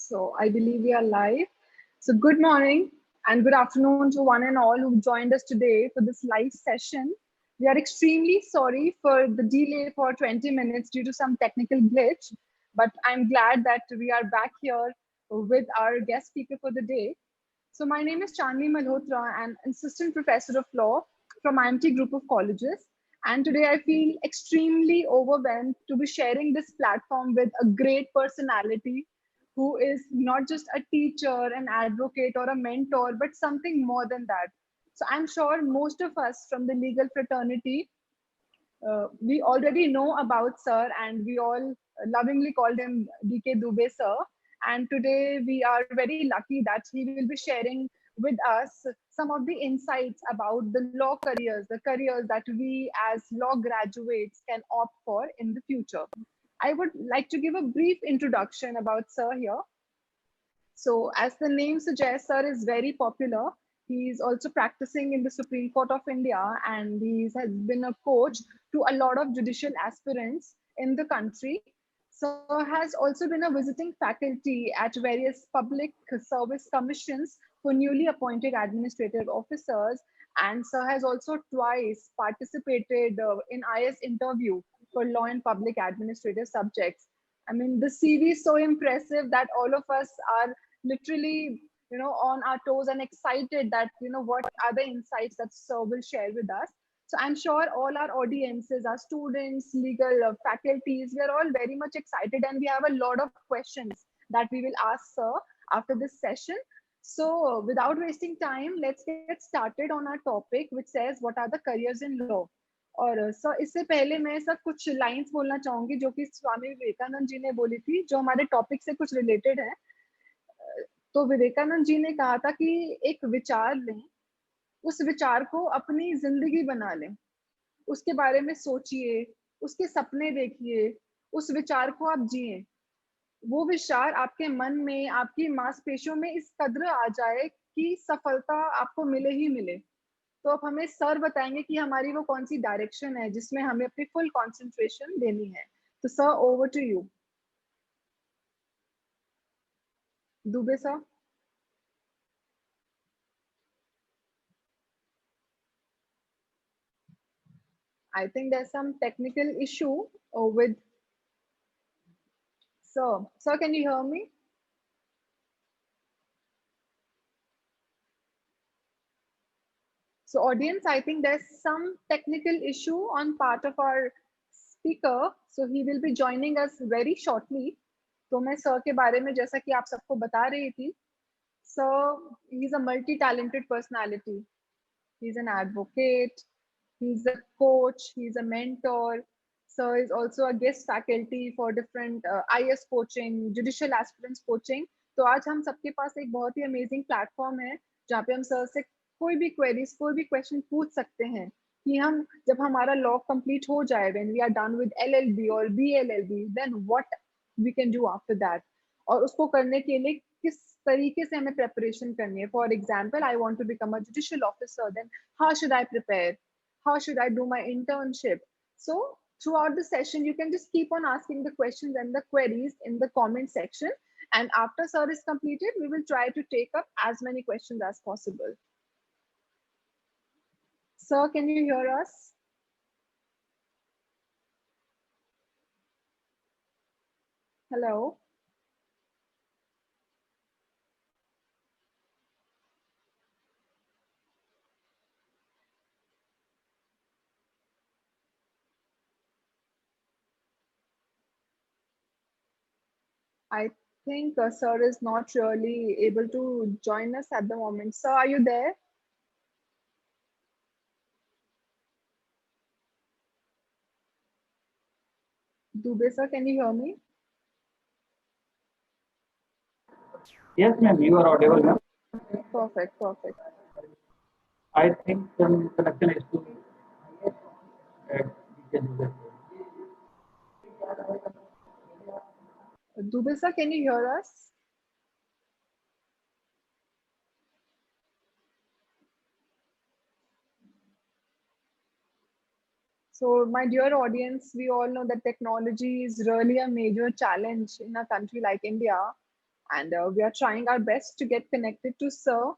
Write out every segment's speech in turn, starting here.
So I believe we are live. So good morning and good afternoon to one and all who joined us today for this live session. We are extremely sorry for the delay for 20 minutes due to some technical glitch, but I'm glad that we are back here with our guest speaker for the day. So my name is Chandni Malhotra, an assistant professor of law from IMT Group of Colleges. And today I feel extremely overwhelmed to be sharing this platform with a great personality who is not just a teacher, an advocate, or a mentor, but something more than that. So I'm sure most of us from the legal fraternity, we already know about Sir, and we all lovingly called him DK Dubey Sir. And today we are very lucky that he will be sharing with us some of the insights about the law careers, the careers that we as law graduates can opt for in the future. I would like to give a brief introduction about Sir here. So, as the name suggests, Sir is very popular. He's also practicing in the Supreme Court of India, and he has been a coach to a lot of judicial aspirants in the country. Sir has also been a visiting faculty at various public service commissions for newly appointed administrative officers. And Sir has also twice participated in IS interview for law and public administrative subjects. I mean, the CV is so impressive that all of us are literally, on our toes and excited that, what are the insights that Sir will share with us. So I'm sure all our audiences, our students, legal faculties, we are all very much excited and we have a lot of questions that we will ask Sir after this session. So without wasting time, let's get started on our topic, which says what are the careers in law. और sir इससे पहले मैं sir कुछ lines बोलना चाहूंगी जो कि स्वामी विवेकानंद जी ने बोली थी जो हमारे टॉपिक से कुछ रिलेटेड है. तो विवेकानंद जी ने कहा था कि एक विचार लें, उस विचार को अपनी जिंदगी बना लें, उसके बारे में सोचिए, उसके सपने देखिए, उस विचार को आप जिए. वो विचार आपके मन में, आपकी मांसपेशियों में इस कद्र आ जाए कि सफलता आपको मिले ही मिले. तो अब हमें सर बताएंगे कि हमारी वो कौन सी डायरेक्शन है जिसमें हमें अपनी फुल कंसंट्रेशन देनी है. तो sir, over to you. Dubey sir. I think there's some technical issue with sir. Sir, can you hear me? So audience, I think there's some technical issue on part of our speaker. So he will be joining us very shortly. तो मैं sir के बारे में जैसा कि आप सबको बता रही थी, sir, he's a multi-talented personality. He's an advocate, he's a coach, he's a mentor. Sir is also a guest faculty for different IS coaching, judicial aspirants coaching. तो आज हम सबके पास एक बहुत ही अमेजिंग प्लेटफॉर्म है जहाँ पे हम सर से कोई भी क्वेरीज, कोई भी क्वेश्चन पूछ सकते हैं कि हम जब हमारा लॉ कंप्लीट हो जाए, when we are done with LLB और BLLB, then what we can do after that. और उसको करने के लिए किस तरीके से हमें प्रेपरेशन करनी है. For example, I want to become a judicial officer, then how should I prepare? How should I do my internship? So throughout the session, you can just keep on asking the questions and the queries in the comment section. And after sir is completed, we will try to take up as many questions as possible. Sir, can you hear us? Hello? I think sir is not really able to join us at the moment. Sir, are you there? Dubey sir, can you hear me? Yes, ma'am, you are audible, ma'am. Perfect, perfect. I think some connection is to we can do that. Dubey sir, can you hear us? So, my dear audience, we all know that technology is really a major challenge in a country like India. And we are trying our best to get connected to Sir,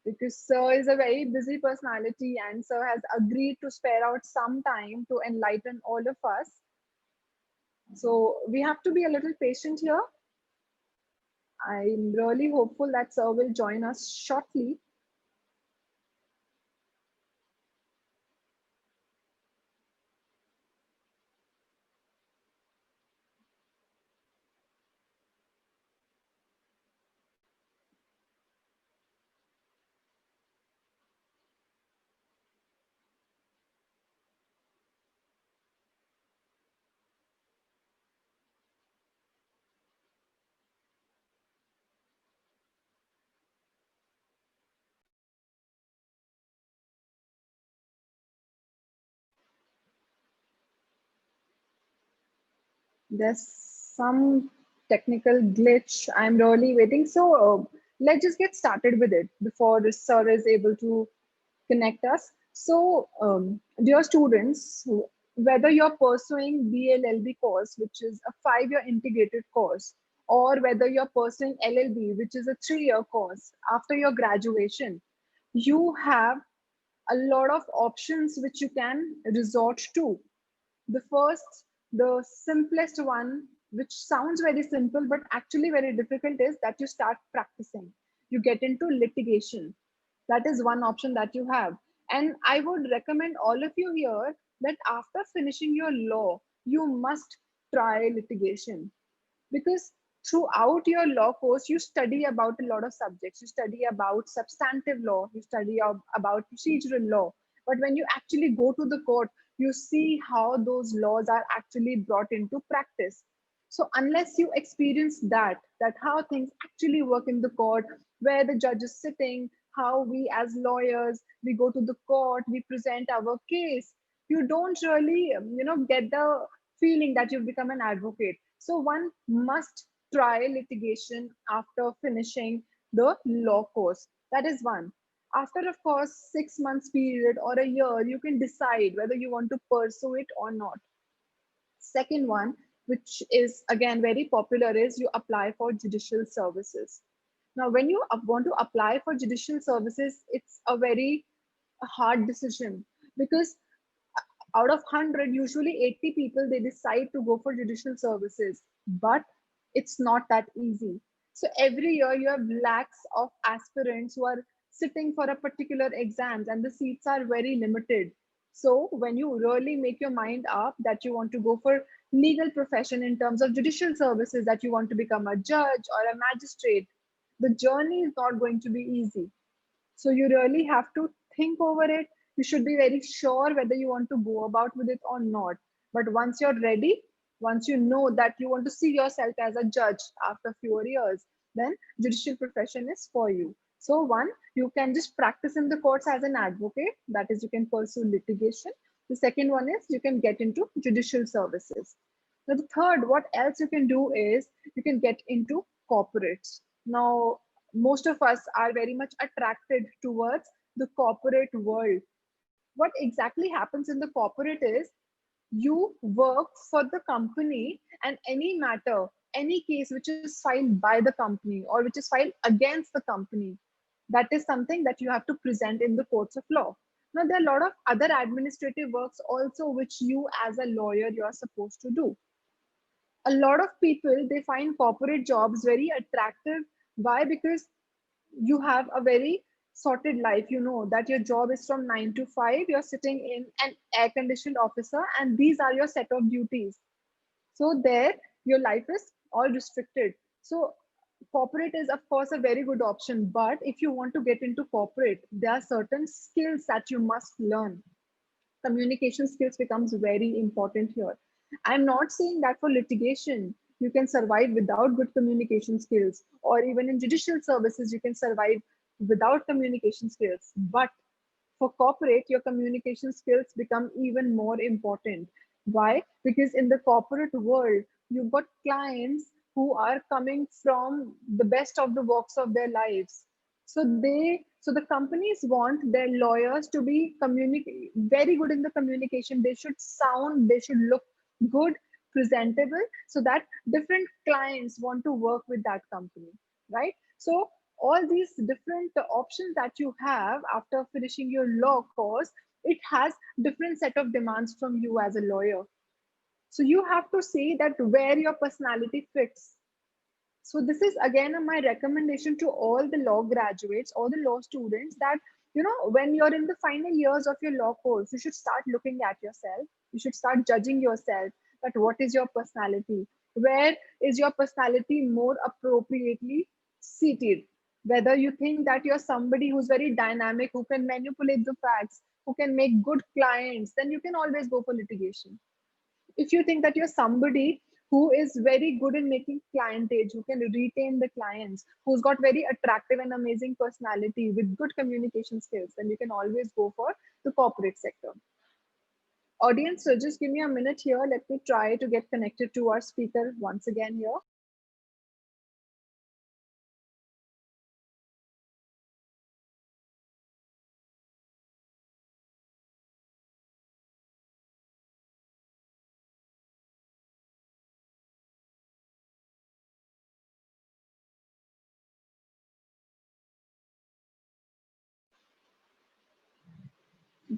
because Sir is a very busy personality and Sir has agreed to spare out some time to enlighten all of us. So we have to be a little patient here. I'm really hopeful that Sir will join us shortly. There's some technical glitch. I'm really waiting. So let's just get started with it before the Sir is able to connect us. So, dear students, whether you're pursuing BLLB course, which is a 5-year integrated course, or whether you're pursuing LLB, which is a 3-year course after your graduation, you have a lot of options which you can resort to. The first, the simplest one, which sounds very simple but actually very difficult, is that you start practicing. You get into litigation. That is one option that you have. And I would recommend all of you here that after finishing your law, you must try litigation, because throughout your law course you study about a lot of subjects. You study about substantive law, you study about procedural law, but when you actually go to the court, you see how those laws are actually brought into practice. So unless you experience that how things actually work in the court, where the judge is sitting, how we as lawyers, we go to the court, we present our case, you don't really get the feeling that you've become an advocate. So one must try litigation after finishing the law course. That is one. After, of course, 6 months period or a year, you can decide whether you want to pursue it or not. Second one, which is again very popular, is you apply for judicial services. Now, when you want to apply for judicial services, it's a very hard decision, because out of 100, usually 80 people, they decide to go for judicial services, but it's not that easy. So every year you have lakhs of aspirants who are sitting for a particular exams, and the seats are very limited. So when you really make your mind up that you want to go for legal profession in terms of judicial services, that you want to become a judge or a magistrate, the journey is not going to be easy. So you really have to think over it. You should be very sure whether you want to go about with it or not. But once you're ready, once you know that you want to see yourself as a judge after fewer years, then judicial profession is for you. So one, you can just practice in the courts as an advocate. That is, you can pursue litigation. The second one is you can get into judicial services. Now, the third, what else you can do is you can get into corporates. Now, most of us are very much attracted towards the corporate world. What exactly happens in the corporate is you work for the company, and any matter, any case which is filed by the company or which is filed against the company, that is something that you have to present in the courts of law. Now, there are a lot of other administrative works also which you as a lawyer you are supposed to do. A lot of people, they find corporate jobs very attractive. Why? Because you have a very sorted life. You know that your job is from 9 to 5, you're sitting in an air conditioned officer, and these are your set of duties. So there your life is all restricted. So corporate is of course a very good option, but if you want to get into corporate, there are certain skills that you must learn. Communication skills becomes very important here. I'm not saying that for litigation you can survive without good communication skills, or even in judicial services you can survive without communication skills, but for corporate your communication skills become even more important. Why? Because in the corporate world you've got clients who are coming from the best of the walks of their lives. So the companies want their lawyers to be very good in the communication. They should sound, they should look good presentable, so that different clients want to work with that company, right? So all these different options that you have after finishing your law course, it has different set of demands from you as a lawyer. So you have to see that where your personality fits. So this is again my recommendation to all the law graduates, all the law students, that when you're in the final years of your law course, you should start looking at yourself. You should start judging yourself, that what is your personality, where is your personality more appropriately seated. Whether you think that you're somebody who's very dynamic, who can manipulate the facts, who can make good clients, then you can always go for litigation. If you think that you're somebody who is very good in making clientage, who can retain the clients, who's got very attractive and amazing personality with good communication skills, then you can always go for the corporate sector. Audience, so just give me a minute here. Let me try to get connected to our speaker once again here.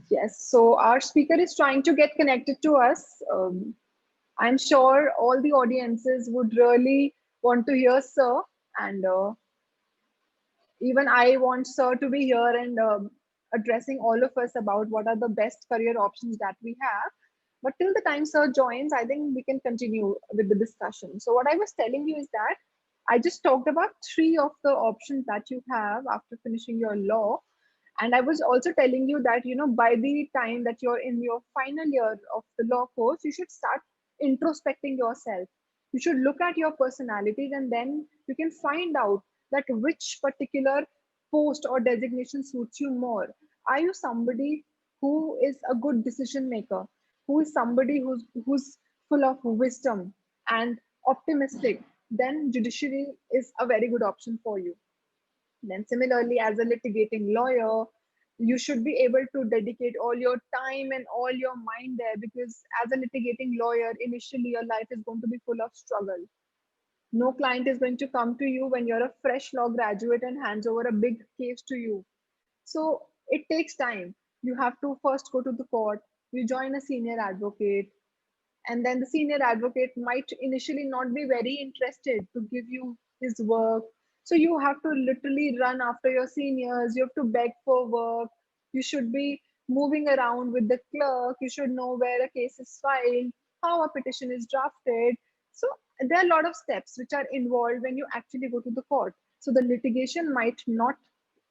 Yes, so our speaker is trying to get connected to us. I'm sure all the audiences would really want to hear Sir, and even I want Sir to be here and addressing all of us about what are the best career options that we have. But till the time Sir joins, I think we can continue with the discussion. So what I was telling you is that I just talked about three of the options that you have after finishing your law. And I was also telling you that, by the time that you're in your final year of the law course, you should start introspecting yourself. You should look at your personalities, and then you can find out that which particular post or designation suits you more. Are you somebody who is a good decision maker, who is somebody who's full of wisdom and optimistic? Then judiciary is a very good option for you. Then, similarly, as a litigating lawyer, you should be able to dedicate all your time and all your mind there, because as a litigating lawyer, initially your life is going to be full of struggle. No client is going to come to you when you're a fresh law graduate and hands over a big case to you. So it takes time. You have to first go to the court, you join a senior advocate, and then the senior advocate might initially not be very interested to give you his work. So you have to literally run after your seniors, you have to beg for work, you should be moving around with the clerk, you should know where a case is filed, how a petition is drafted. So there are a lot of steps which are involved when you actually go to the court. So the litigation might not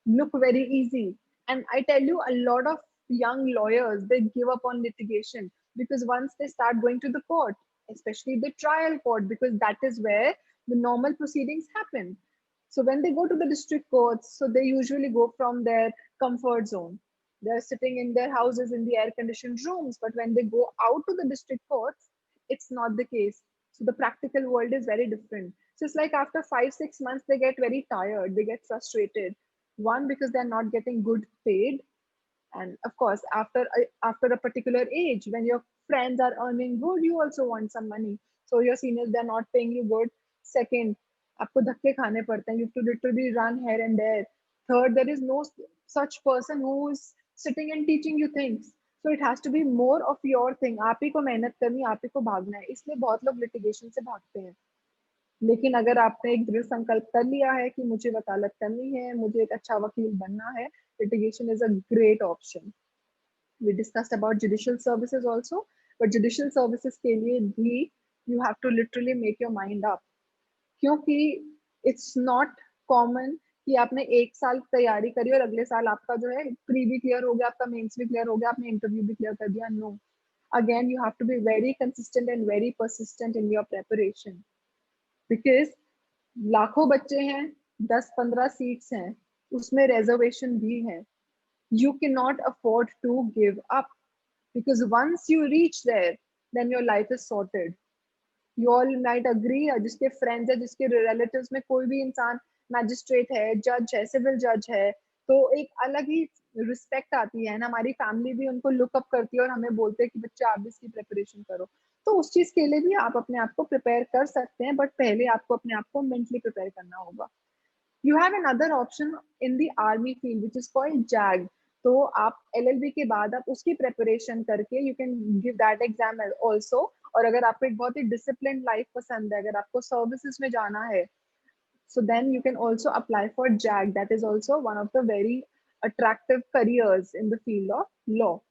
look very easy. And I tell you, a lot of young lawyers, they give up on litigation, because once they start going to the court, especially the trial court, because that is where the normal proceedings happen. So when they go to the district courts, so they usually go from their comfort zone. They're sitting in their houses in the air conditioned rooms, but when they go out to the district courts, it's not the case. So the practical world is very different. So it's like after 5 6 months, they get very tired, they get frustrated. One, because they're not getting good paid, and of course after a particular age, when your friends are earning good, you also want some money. So your seniors, they're not paying you good. Second, आपको धक्के खाने पड़ते हैं, you have to literally run here and there. Third, there is no such person who is sitting and teaching you things. So it has to be more of your thing. आप ही को मेहनत करनी है, आप ही को भागना है, इसलिए बहुत लोग litigation से भागते हैं. लेकिन अगर आपने एक दृढ़ संकल्प कर लिया है कि मुझे वकालत करनी है, मुझे एक अच्छा वकील बनना है, litigation is a great option. We discussed about judicial services also, but judicial services के लिए भी you have to literally make your mind up, क्योंकि it's not common कि आपने एक साल तैयारी करी और अगले साल आपका जो है प्री भी क्लियर हो गया, आपका मेंस भी क्लियर हो गया, आपने इंटरव्यू भी क्लियर कर दिया. No, again you have to be very consistent and very persistent in your preparation, because लाखों बच्चे हैं, 10 15 सीट्स हैं, उसमें रिजर्वेशन भी है. You cannot afford to give up, because once you reach there, then your life is sorted. You all might agree, जिसके friends है, जिसके रिलेटिव्स में कोई भी इंसान मैजिस्ट्रेट है, जज है, सिविल जज है, तो एक अलग ही रिस्पेक्ट आती है ना. हमारी फैमिली भी उनको लुक अप करती है और हमें बोलते हैं कि बच्चे आप भी इसकी प्रिपरेशन करो. तो उस चीज के लिए भी आप अपने आप को प्रिपेयर कर सकते हैं, बट पहले आपको अपने आप को मेंटली प्रिपेयर करना होगा. You have another option in the army field which is called JAG. तो आप LLB के बाद आप उसकी प्रिपरेशन करके you can give that exam also. और अगर आपको एक बहुत ही डिसिप्लिन लाइफ पसंद है, अगर आपको सर्विसेज में जाना है, so then you can also apply for JAG. That is also one of the very attractive careers in the field of law.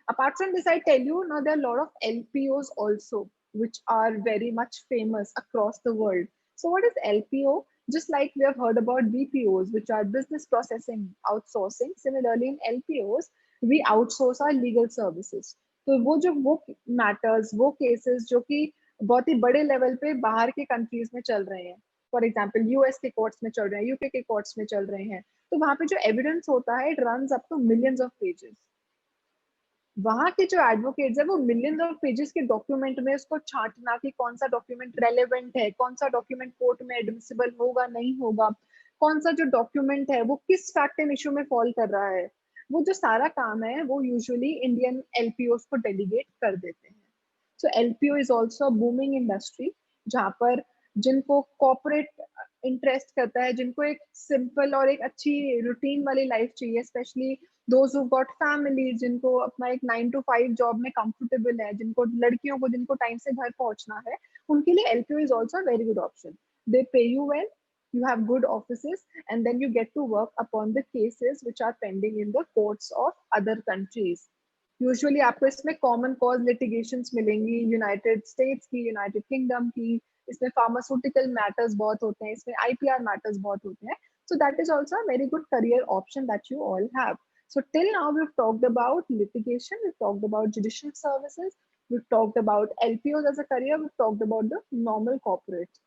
Apart from this, I tell you now there are a lot of LPOs also, which are very much famous across the world. So what is LPO? Just like we have heard about BPOs, which are business processing outsourcing. Similarly, in LPOs, we outsource our legal services. तो वो matters, वो cases जो कि बहुत ही बड़े level पे बाहर के countries में चल रहे हैं. For example, US के courts में चल रहे हैं, UK के courts में चल रहे हैं. तो वहाँ पे जो evidence होता है, it runs up to millions of pages. वहां के जो एडवोकेट्स है वो मिलियंस ऑफ पेजेस के डॉक्यूमेंट में उसको छांटना कि कौन सा डॉक्यूमेंट रेलेवेंट है, कौन सा डॉक्यूमेंट कोर्ट में एडमिसिबल होगा नहीं होगा, कौन सा जो डॉक्यूमेंट है वो किस फैक्ट एंड इशू में फॉल कर रहा है, वो जो सारा काम है वो यूजुअली इंडियन एलपीओस को डेलीगेट कर देते हैं. So LPO is also a booming industry, जहाँ पर जिनको कॉर्पोरेट इंटरेस्ट करता है, जिनको एक सिंपल और एक अच्छी रूटीन वाली लाइफ चाहिए, specially those who got families, जिनको अपना एक 9 to 5 जॉब में कंफर्टेबल है, जिनको लड़कियों को जिनको टाइम से घर पहुंचना है, उनके लिए LPO is also a very good option. They pay you well, you have good offices, and then you get to work upon the cases which are pending in the courts of other countries. Usually आपको इसमें common cause litigations मिलेंगी, United states की, United kingdom की. इसमें pharmaceutical matters बहुत होते हैं, इसमें आईपीआर मैटर्स बहुत होते हैं. So that is also a very good career option that you all have. So till now we've talked about litigation, we've talked about judicial services, we've talked about LPOs as a career, we've talked about the normal corporate.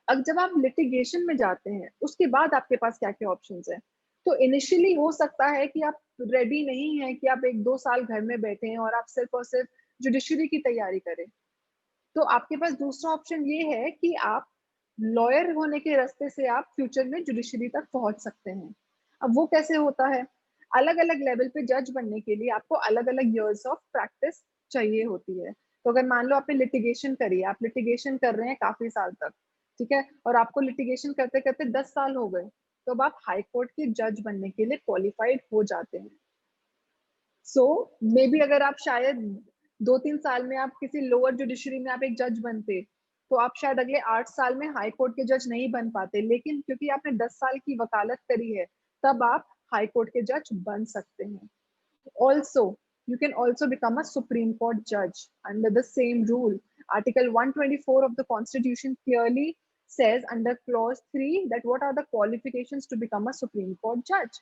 अब जब आप litigation में जाते हैं, उसके बाद आपके पास क्या क्या ऑप्शंस हैं. तो इनिशियली हो सकता है कि आप रेडी नहीं है कि आप 1-2 साल घर में बैठे हैं और आप सिर्फ और सिर्फ जुडिशरी की तैयारी करें. तो आपके पास दूसरा ऑप्शन ये है कि आप लॉयर होने के रास्ते से आप फ्यूचर में जुडिशरी तक पहुंच सकते हैं. अब वो कैसे होता है, अलग अलग लेवल पे जज बनने के लिए आपको अलग अलग इयर्स ऑफ प्रैक्टिस चाहिए होती है. तो अगर मान लो आपने लिटिगेशन करी है, आप लिटिगेशन कर रहे हैं काफी साल तक, ठीक है, और आपको लिटिगेशन करते करते 10 साल हो गए, तो अब आप हाई कोर्ट के जज बनने के लिए क्वालिफाइड हो जाते हैं. सो मे बी अगर आप शायद 2-3 साल में आप किसी लोअर जुडिशरी में आप एक जज बनते, तो आप शायद अगले 8 साल में हाई कोर्ट के जज नहीं बन पाते, लेकिन क्योंकि आपने 10 साल की वकालत करी है, तब आप हाई कोर्ट के जज बन सकते हैं. Also, you can also become a Supreme Court judge under the same rule. Article 124 of the Constitution clearly says under clause 3 that what are the qualifications to become a Supreme Court judge.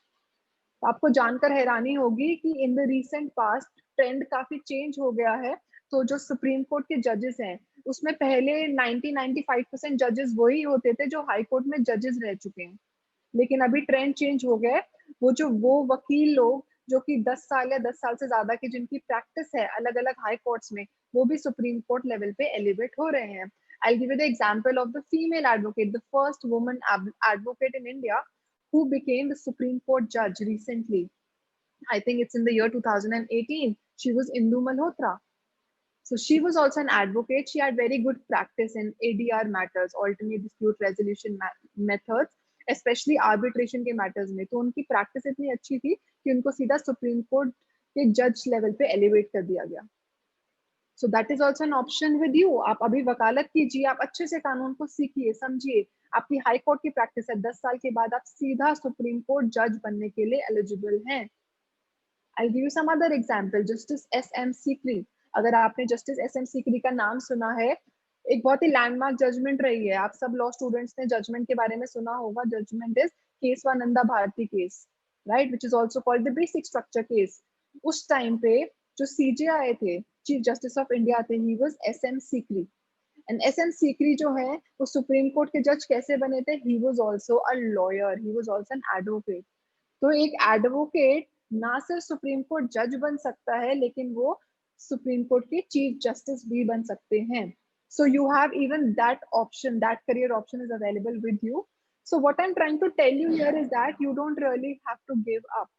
आपको जानकर हैरानी होगी कि in the recent past trend काफी change हो गया है. तो जो सुप्रीम कोर्ट के जजेस हैं, उसमें पहले 90-95% जजेस वही होते थे जो हाई कोर्ट में जजेस रह चुके हैं, लेकिन अभी ट्रेंड चेंज हो गया है. वो वकील लोग जो कि 10 साल या 10 साल से ज्यादा की जिनकी प्रैक्टिस है अलग अलग हाई कोर्ट्स में, वो भी सुप्रीम कोर्ट लेवल पे एलिवेट हो रहे हैं. I'll give you the example of the female advocate, the first woman advocate in India who became the Supreme Court judge recently. I think it's in the year 2018. She was Indu Malhotra. So she was also an advocate. She had very good practice in ADR matters, alternate dispute resolution methods, especially arbitration के matters में. तो उनकी practice इतनी अच्छी थी कि उनको सीधा Supreme Court के judge level पे elevate कर दिया गया. So that is also an option with you. आप अभी वकालत कीजिए, आप अच्छे से कानून को सीखिए, समझिए, आपकी हाई कोर्ट की प्रैक्टिस है, 10 साल के बाद आप सीधा सुप्रीम कोर्ट जज बनने के लिए एलिजिबल हैं. I'll give you some other example. Justice S.M. Sikri. अगर आपने जस्टिस S.M. Sikri का नाम सुना है, एक बहुत ही लैंडमार्क जजमेंट रही है. आप सब लॉ स्टूडेंट्स ने जजमेंट के बारे में सुना होगा. Judgment is Kesavananda Bharati case, right, which is also called the basic structure case. उस टाइम पे जो सीजेआई थे, चीफ जस्टिस ऑफ इंडिया थे, he was S.M. Sikri. And S.M. Sikri जो है वो सुप्रीम कोर्ट के जज कैसे बने थे? He was also a lawyer, he was also an advocate. तो एक एडवोकेट ना सिर्फ सुप्रीम कोर्ट जज बन सकता है, लेकिन वो सुप्रीम कोर्ट के चीफ जस्टिस भी बन सकते हैं. So you have even that option, that career option is available with you. So what I'm trying to tell you here is that you don't really have to give up.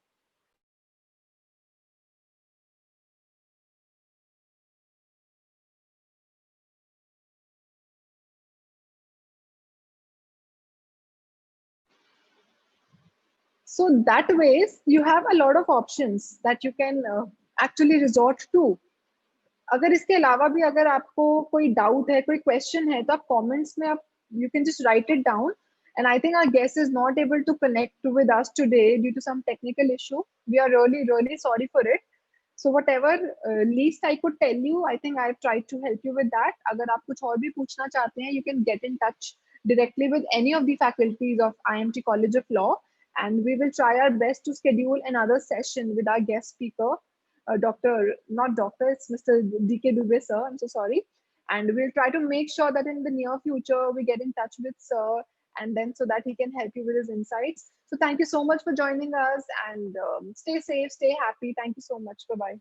So that ways you have a lot of options that you can actually resort to. अगर इसके अलावा भी अगर आपको कोई doubt है, कोई question है, तो आप कमेंट्स में आप you can just right it down. And I think our guest is not able to connect with us today due to some technical issue. We are really, really sorry for it. So whatever least I could tell you, I think I've tried to help you with that. अगर आप कुछ और भी पूछना चाहते हैं, you can get in touch directly with any of the faculties of IMT College of Law, and we will try our best to schedule another session with our guest speaker, Dr. Not Doctor, it's Mr. DK Dubey, sir. I'm so sorry. And we'll try to make sure that in the near future we get in touch with sir, and then so that he can help you with his insights. So thank you so much for joining us, and stay safe, stay happy. Thank you so much. Bye bye.